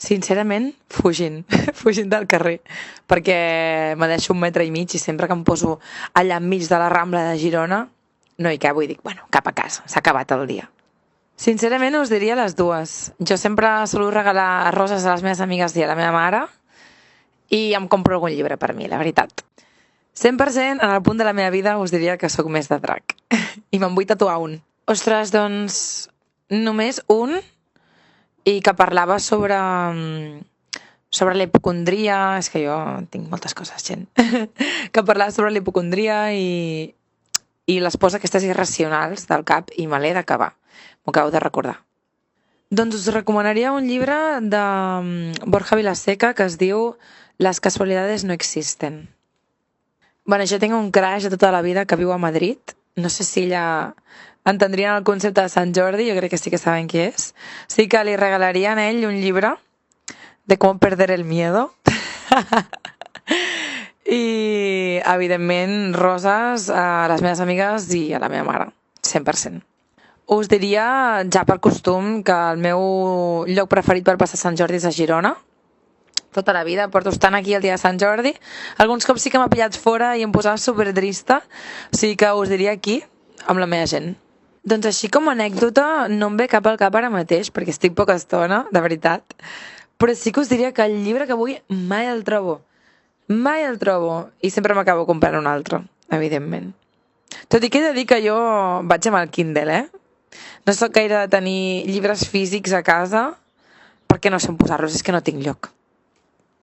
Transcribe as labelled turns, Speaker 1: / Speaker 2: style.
Speaker 1: Sincerament, fugint, fugint del carrer, perquè me deixo 1,5 metres i sempre que em poso allà enmig de la Rambla de Girona, no hi cabo i dic, bueno, cap a casa, s'ha acabat el dia. Sincerament us diria les dues. Jo sempre solo regalar roses a les meves amigues i a la meva mare i em compro algun llibre per mi, la veritat. 100% en el punt de la meva vida us diria que sóc més de drac. I me'n vull tatuar un. Ostres, doncs només un i que parlava sobre l'hipocondria, és que jo tinc moltes coses, gent, que parlava sobre l'hipocondria i les pors aquestes irracionals del cap i me l'he d'acabar, m'ho acabo de recordar. Doncs us recomanaria un llibre de Borja Vilaseca que es diu Las casualidades no existen. Bueno, jo tinc un crush de tota la vida que viu a Madrid. No sé si ella entendrien el concepte de Sant Jordi, jo crec que sí que saben qui és. Sí que li regalaria a ell un llibre de com perder el miedo. I, evidentment, roses a les meves amigues i a la meva mare, 100%. Us diria, ja per costum, que el meu lloc preferit per passar Sant Jordi és a Girona. Tota la vida porto estant aquí el dia de Sant Jordi. Alguns cops sí que m'ha pillat fora i em posava supertrista, o sigui que us diria aquí, amb la meva gent. Doncs així com a anècdota no em ve cap al cap ara mateix, perquè estic poca estona, de veritat, però sí que us diria que el llibre que vull mai el trobo. Mai el trobo i sempre m'acabo comprant un altre, evidentment. Tot i que he de dir que jo vaig amb el Kindle, No soc gaire de tenir llibres físics a casa perquè no sé on posar-los, és que no tinc lloc.